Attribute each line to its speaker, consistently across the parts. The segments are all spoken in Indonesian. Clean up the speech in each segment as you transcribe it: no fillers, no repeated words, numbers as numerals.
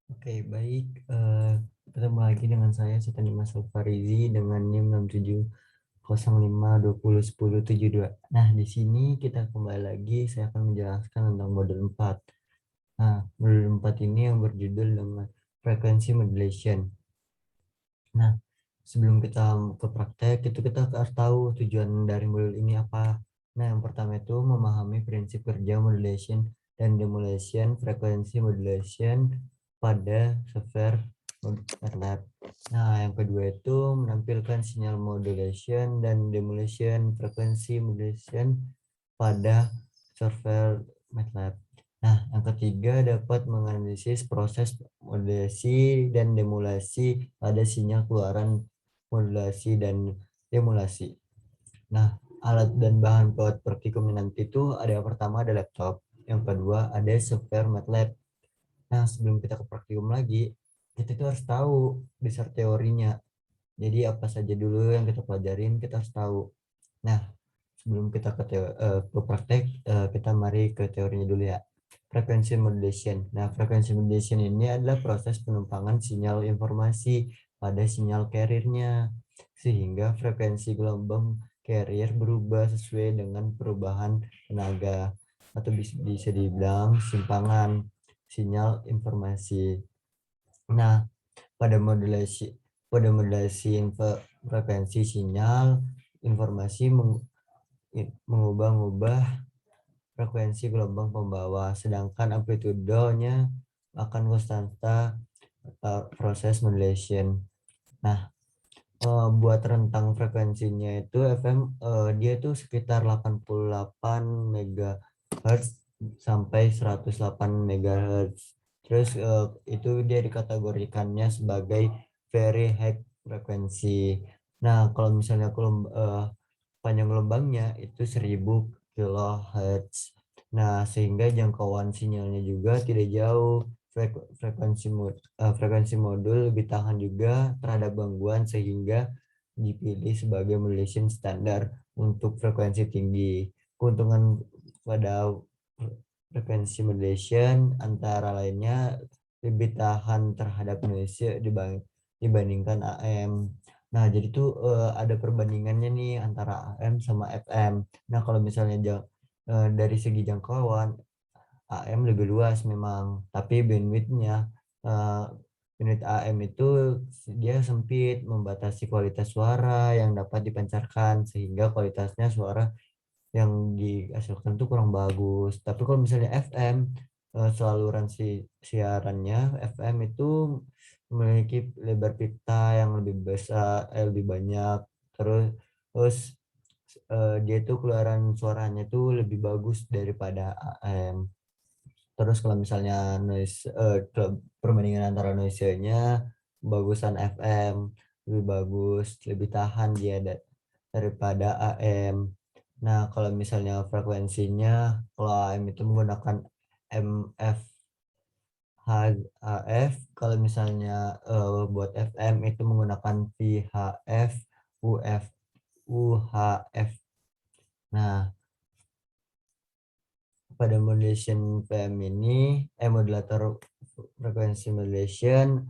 Speaker 1: Oke, baik. Ketemu lagi dengan saya, Sultan Dimas Alfarizi, dengan NIM 6705201072. Nah, di sini kita kembali lagi, saya akan menjelaskan tentang modul 4. Nah, modul 4 ini yang berjudul dengan Frequency Modulation. Nah, sebelum kita ke praktek, itu kita harus tahu tujuan dari modul ini apa. Nah, yang pertama itu memahami prinsip kerja modulation dan demodulation, frekuensi modulation pada software MATLAB. Nah, yang kedua itu menampilkan sinyal modulation dan demodulation, frekuensi modulation pada software MATLAB. Nah, yang ketiga dapat menganalisis proses modulasi dan demodulasi pada sinyal keluaran modulasi dan demodulasi. Nah, alat dan bahan buat praktikum nanti itu ada yang pertama ada laptop, yang kedua ada software MATLAB. Nah, sebelum kita ke praktikum lagi, kita tuh harus tahu dasar teorinya. Jadi apa saja dulu yang kita pelajarin kita harus tahu. Nah, sebelum kita ke praktek, kita mari ke teorinya dulu ya. Frequency modulation. Nah, frequency modulation ini adalah proses penumpangan sinyal informasi pada sinyal carrier-nya, sehingga frekuensi gelombang carrier berubah sesuai dengan perubahan tenaga, atau bisa dibilang simpangan sinyal informasi. Nah, pada modulasi frekuensi sinyal informasi mengubah-ubah frekuensi gelombang pembawa, sedangkan amplitudonya akan konstanta proses modulation. Nah, buat rentang frekuensinya itu FM, dia itu sekitar 88 MHz sampai 108 MHz. Terus itu dia dikategorikannya sebagai very high frekuensi. Nah, kalau misalnya panjang gelombangnya itu 1000 kHz. Nah, sehingga jangkauan sinyalnya juga tidak jauh. Frekuensi modul lebih tahan juga terhadap gangguan, sehingga dipilih sebagai modulation standar untuk frekuensi tinggi. Keuntungan pada frekuensi modulation antara lainnya lebih tahan terhadap noise dibandingkan AM. Nah, jadi tuh ada perbandingannya nih antara AM sama FM. Nah, kalau misalnya dari segi jangkauan, AM lebih luas memang, tapi bandwidth AM itu dia sempit, membatasi kualitas suara yang dapat dipancarkan, sehingga kualitasnya suara yang dihasilkan tuh kurang bagus. Tapi kalau misalnya FM, saluran siarannya FM itu memiliki lebar pita yang lebih besar, lebih banyak. Terus dia tuh keluaran suaranya tuh lebih bagus daripada AM. Terus kalau misalnya perbandingan antara noise-nya, bagusan FM lebih bagus, lebih tahan dia daripada AM. Nah, kalau misalnya frekuensinya, kalau AM itu menggunakan MFHF, kalau misalnya buat FM itu menggunakan VHF, UF, UHF. Nah, pada modulation PM ini, modulator frekuensi modulation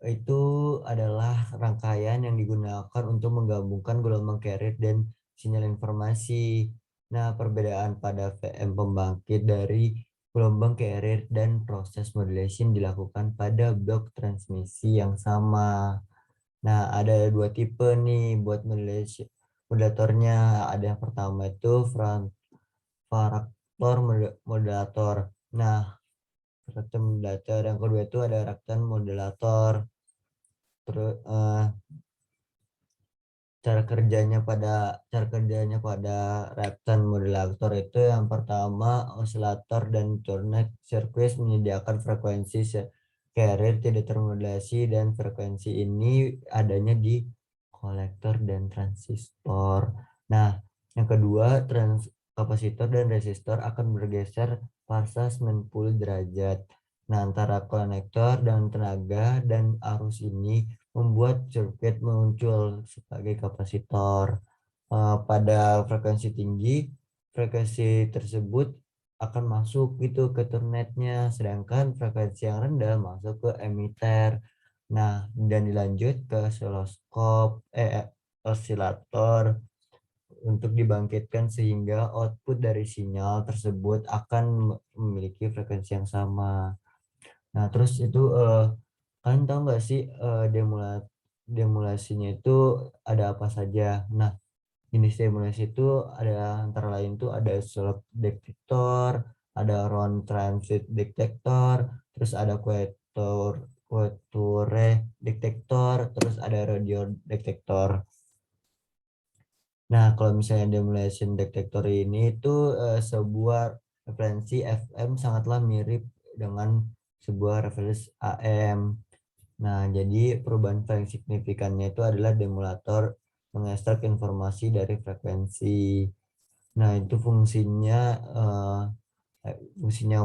Speaker 1: itu adalah rangkaian yang digunakan untuk menggabungkan gelombang carrier dan sinyal informasi. Nah, perbedaan pada VM pembangkit dari gelombang carrier dan proses modulation dilakukan pada blok transmisi yang sama. Nah, ada dua tipe nih buat modulatornya. Ada yang pertama itu varaktor modulator. Nah, varaktor modulator yang kedua itu ada raktan modulator. Terus cara kerjanya pada raktan modulator itu yang pertama, osilator dan Turner circuit menyediakan frekuensi carrier tidak termodulasi, dan frekuensi ini adanya di kolektor dan transistor. Nah, yang kedua, kapasitor dan resistor akan bergeser fasa 90 derajat. Nah, antara konektor dan tenaga dan arus ini membuat sirkuit muncul sebagai kapasitor. Pada frekuensi tinggi, frekuensi tersebut akan masuk gitu ke turnetnya, sedangkan frekuensi yang rendah masuk ke emitter. Nah, dan dilanjut ke osilator untuk dibangkitkan sehingga output dari sinyal tersebut akan memiliki frekuensi yang sama. Nah, terus itu kalian tahu nggak sih demulasinya itu ada apa saja? Nah, jenis demulasi itu ada antara lain tuh ada slop detektor, ada round transit detektor, terus ada queture detektor, terus ada radio detektor. Nah, kalau misalnya demulation detector ini itu sebuah referensi FM sangatlah mirip dengan sebuah referensi AM. Nah, jadi perubahan paling signifikannya itu adalah demulator mengekstrak informasi dari frekuensi. Nah, itu fungsinya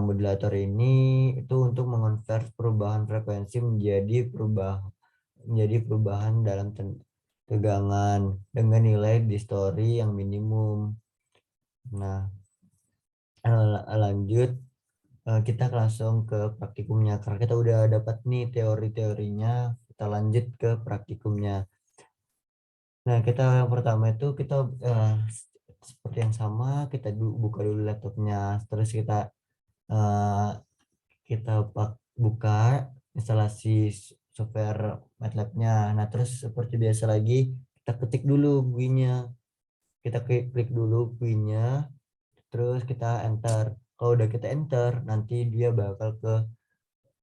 Speaker 1: modulator ini itu untuk mengonvert perubahan frekuensi menjadi perubahan dalam tegangan dengan nilai distori yang minimum. Nah, lanjut kita langsung ke praktikumnya karena kita udah dapat nih teori-teorinya, kita lanjut ke praktikumnya. Nah, kita yang pertama itu kita seperti yang sama, kita buka dulu laptopnya, terus eh, buka instalasi software MATLAB-nya. Nah, terus seperti biasa lagi, kita ketik dulu GUI-nya. Kita klik dulu GUI-nya, terus kita enter. Kalau udah kita enter, nanti dia bakal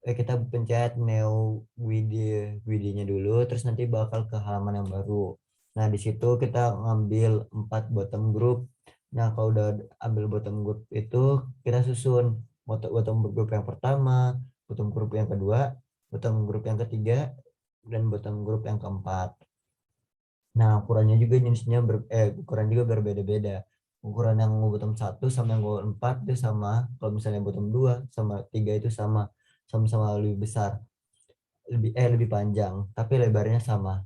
Speaker 1: kita pencet new WD-nya dulu, terus nanti bakal ke halaman yang baru. Nah, di situ kita ngambil 4 bottom group. Nah, kalau udah ambil bottom group itu, kita susun bottom group yang pertama, bottom group yang kedua, bottom group yang ketiga, dan bottom group yang keempat. Nah, ukuran juga berbeda-beda. Ukuran yang bottom 1 sama yang bottom 4 itu sama. Kalau misalnya bottom 2 sama 3 itu sama-sama lebih besar, lebih panjang, tapi lebarnya sama.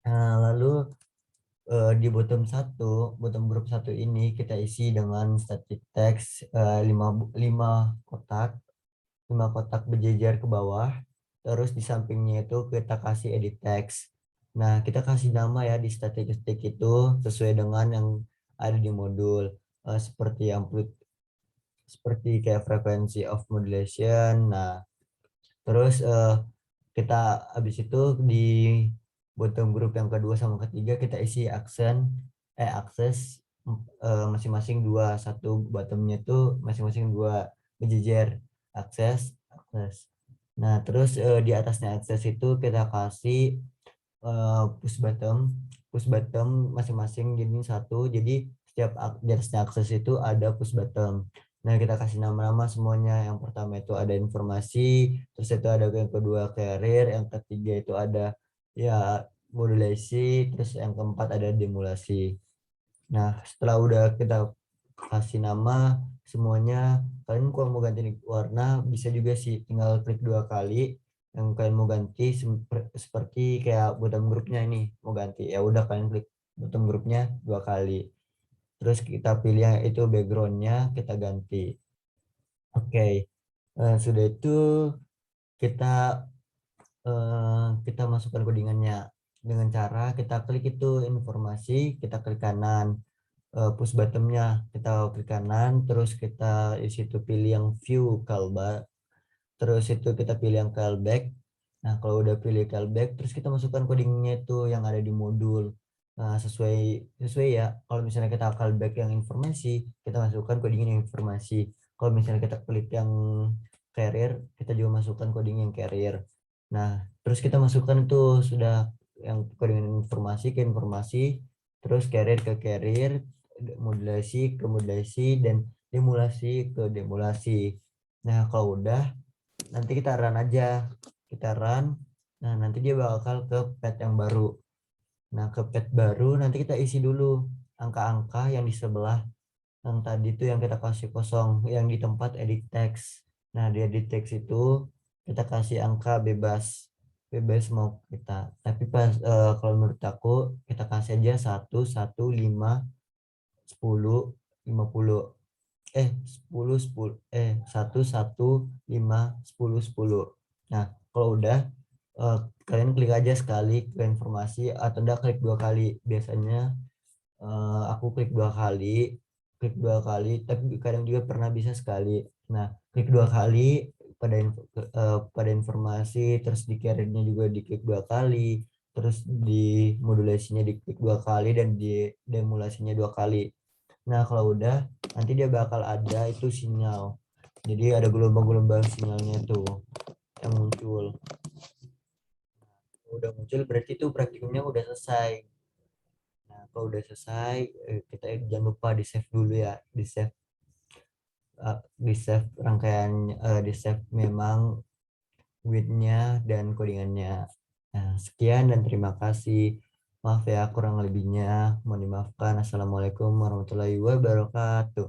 Speaker 1: Nah, lalu di bottom group 1 ini kita isi dengan static text 5 kotak, 5 kotak berjejer ke bawah. Terus di sampingnya itu kita kasih edit text. Nah, kita kasih nama ya di statistik itu sesuai dengan yang ada di modul, seperti kayak frekuensi of modulation. Nah, terus kita habis itu di bottom group yang kedua sama ketiga kita isi akses masing-masing dua, satu bottomnya tuh masing-masing dua berjejer, akses. Nah, terus di atasnya akses itu kita kasih push button masing-masing jadi satu, jadi setiap di atasnya akses itu ada push button. Nah, kita kasih nama-nama semuanya. Yang pertama itu ada informasi, terus itu ada yang kedua carrier, yang ketiga itu ada ya modulasi, terus yang keempat ada demulasi. Nah, setelah udah kita kasih nama semuanya, kalian kalau mau ganti warna bisa juga sih, tinggal klik 2 kali yang kalian mau ganti, seperti kayak bottom grupnya ini mau ganti, ya udah kalian klik bottom grupnya 2 kali, terus kita pilih yang itu backgroundnya, kita ganti. Oke. Sudah itu kita kita masukkan codingannya dengan cara kita klik itu informasi, kita klik kanan, push buttonnya kita klik kanan, terus kita di situ pilih yang view callback, terus itu kita pilih yang callback. Nah, kalau udah pilih callback, terus kita masukkan codingnya itu yang ada di modul. Nah, sesuai sesuai ya, kalau misalnya kita callback yang informasi, kita masukkan coding yang informasi. Kalau misalnya kita klik yang carrier, kita juga masukkan coding yang carrier. Nah, terus kita masukkan itu sudah yang coding informasi ke informasi, terus carrier ke carrier, modulasi ke modulasi, dan demulasi ke demulasi. Nah, kalau udah, nanti kita run aja, kita run. Nah, nanti dia bakal ke pad yang baru. Nah, ke pad baru nanti kita isi dulu angka-angka yang di sebelah yang tadi tuh yang kita kasih kosong, yang di tempat edit text. Nah, di edit text itu kita kasih angka bebas mau kita, tapi kalau menurut aku kita kasih aja 1, 1, 5, 10, 50. 10 10 1 1 5 10 10. Nah, kalau udah kalian klik aja sekali ke informasi atau enggak klik 2 kali. Biasanya aku klik dua kali, tapi kadang juga pernah bisa sekali. Nah, klik 2 kali pada informasi, terus di carrier-nya juga diklik 2 kali, terus di modulasinya diklik 2 kali, dan di demulasinya 2 kali. Nah, kalau udah, nanti dia bakal ada itu sinyal. Jadi ada gelombang-gelombang sinyalnya tuh yang muncul. Kalau udah muncul berarti itu praktikumnya udah selesai. Nah, kalau udah selesai, kita jangan lupa di save dulu ya, di save rangkaian, di save memang width-nya dan codingannya. Nah, sekian dan terima kasih. Maaf ya kurang lebihnya, mohon dimaafkan. Assalamualaikum warahmatullahi wabarakatuh.